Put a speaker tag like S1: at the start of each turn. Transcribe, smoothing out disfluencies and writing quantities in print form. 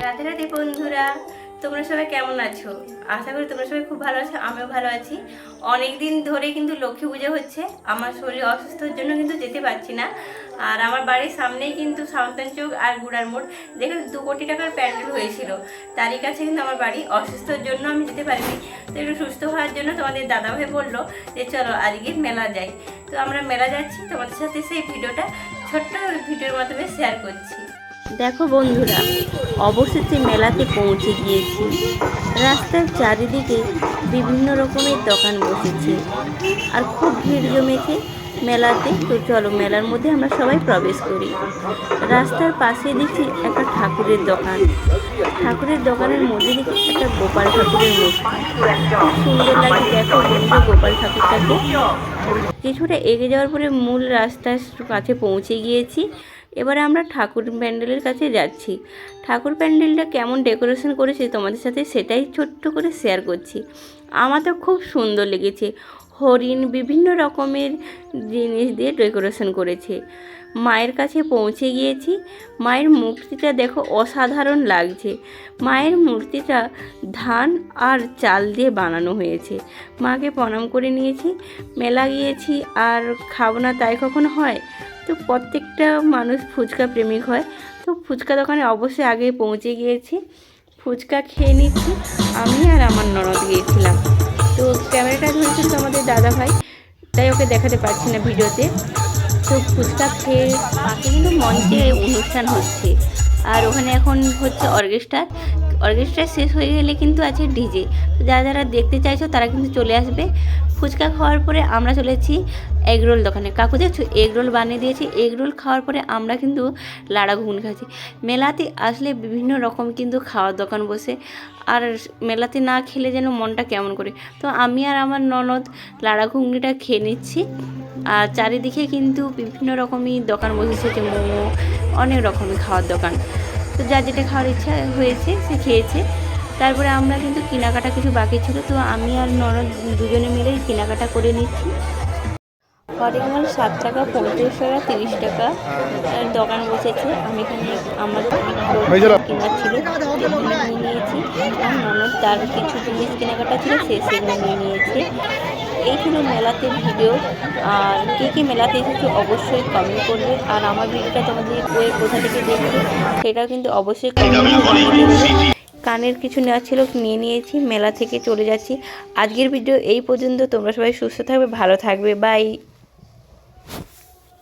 S1: রাধে রাধে বন্ধুরা, তোমরা সবাই কেমন আছো? আশা করি তোমরা সবাই খুব ভালো আছো, আমিও ভালো আছি। অনেক দিন ধরে কিন্তু লক্ষ্মী পুজো হচ্ছে, আমার শরীর অসুস্থর জন্য কিন্তু যেতে পারছি না। আর আমার বাড়ির সামনেই কিন্তু সাঁওতাল চোখ আর গুড়ার মোড়, দেখে 2 কোটি টাকার প্যান্ডেল হয়েছিল। তারই কাছে কিন্তু আমার বাড়ি, অসুস্থর জন্য আমি যেতে পারিনি। তো একটু সুস্থ হওয়ার জন্য তোমাদের দাদাভাই বললো যে চলো আজকে মেলা যাই। তো আমরা মেলা যাচ্ছি, তোমাদের সাথে সেই ভিডিওটা ছোট্ট ভিডিওর মাধ্যমে শেয়ার করছি। দেখো বন্ধুরা, অবশেষে মেলাতে পৌঁছে গিয়েছি। রাস্তার চারিদিকে বিভিন্ন রকমের দোকান বসেছে আর খুব ভিড় জমেছে মেলাতে। তো চলো মেলার মধ্যে আমরা সবাই প্রবেশ করি। রাস্তার পাশে দেখছি একটা ঠাকুরের দোকান। ঠাকুরের দোকানের মধ্যে দেখি একটা গোপাল ঠাকুরের মূর্তি। খুব সুন্দর লাগে। দেখো বন্ধু, গোপাল ঠাকুরটাকে। কিছুটা এগিয়ে যাওয়ার পরে মূল রাস্তার কাছে পৌঁছে গিয়েছি। এবারে আমরা ঠাকুর প্যান্ডেলের কাছে যাচ্ছি। ঠাকুর প্যান্ডেলটা কেমন ডেকোরেশন করেছে তোমাদের সাথে সেটাই ছোট্ট করে শেয়ার করছি। আমার তো খুব সুন্দর লেগেছে। হরিণ, বিভিন্ন রকমের জিনিস দিয়ে ডেকোরেশন করেছে। মায়ের কাছে পৌঁছে গিয়েছি। মায়ের মূর্তিটা দেখো, অসাধারণ লাগছে। মায়ের মূর্তিটা ধান আর চাল দিয়ে বানানো হয়েছে। মাকে প্রণাম করে নিয়েছি। মেলা গিয়েছি আর খাবো না তাই কখনো হয়? তো প্রত্যেকটা মানুষ ফুচকা প্রেমিক হয়। তো ফুচকা দোকানে অবশ্যই আগে পৌঁছে গিয়েছি। ফুচকা খেয়ে নিচ্ছি। আমি আর আমার ননদ গিয়েছিলাম। তো ক্যামেরাটা ধরেছিল আমাদের দাদা ভাই, তাই ওকে দেখাতে পারছি না ভিডিওতে। তো ফুচকা খেয়ে পাশে কিন্তু মঞ্চে অনুষ্ঠান হচ্ছে, আর ওখানে এখন হচ্ছে অর্কেস্ট্রা। অর্কেস্ট্রা শেষ হয়ে গেলে কিন্তু আছে ডিজে। তো যারা যারা দেখতে চাইছো তারা কিন্তু চলে আসবে। ফুচকা খাওয়ার পরে আমরা চলেছি এগরোল দোকানে। কাকু দেখছো এগরোল বানিয়ে দিয়েছি। এগরোল খাওয়ার পরে আমরা কিন্তু লাড়া ঘুগনি খাচ্ছি। মেলাতে আসলে বিভিন্ন রকম কিন্তু খাওয়ার দোকান বসে, আর মেলাতে না খেলে যেন মনটা কেমন করে। তো আমি আর আমার ননদ লাড়া ঘুগনিটা খেয়ে নিচ্ছি। আর চারিদিকে কিন্তু বিভিন্ন রকমই দোকান বসেছে, মোমো, অনেক রকমের খাওয়ার দোকান। তো যার যেটা খাওয়ার ইচ্ছা হয়েছে সে খেয়েছে। তারপরে আমরা কিন্তু কেনাকাটা কিছু বাকি ছিল, তো আমি আর ননদ দুজনে মিলেই কেনাকাটা করে নিচ্ছি। হরিমাল 7 টাকা, 35 টাকা, 30 টাকা দোকান বসেছে। আমি এখানে আমার কেনার ছিল এখানে নিয়ে নিয়েছি। আর ননদ তার কিছু জিনিস কেনাকাটা ছিল সেগুলো নিয়ে নিয়েছে। এই ছিল মেলাতে ভিডিও। আর কে কে মেলাতে এসেছো অবশ্যই কমেন্ট করবে। আর আমার ভিডিওটা তোমাদের কোথা থেকে দেখবে সেটাও কিন্তু অবশ্যই কমেন্ট জানিয়ে দেবে। কানের কিছু নেওয়া ছিল, নিয়ে নিয়েছি। মেলা থেকে চলে যাচ্ছি। আজকের ভিডিও এই পর্যন্ত। তোমরা সবাই সুস্থ থাকবে, ভালো থাকবে। বাই।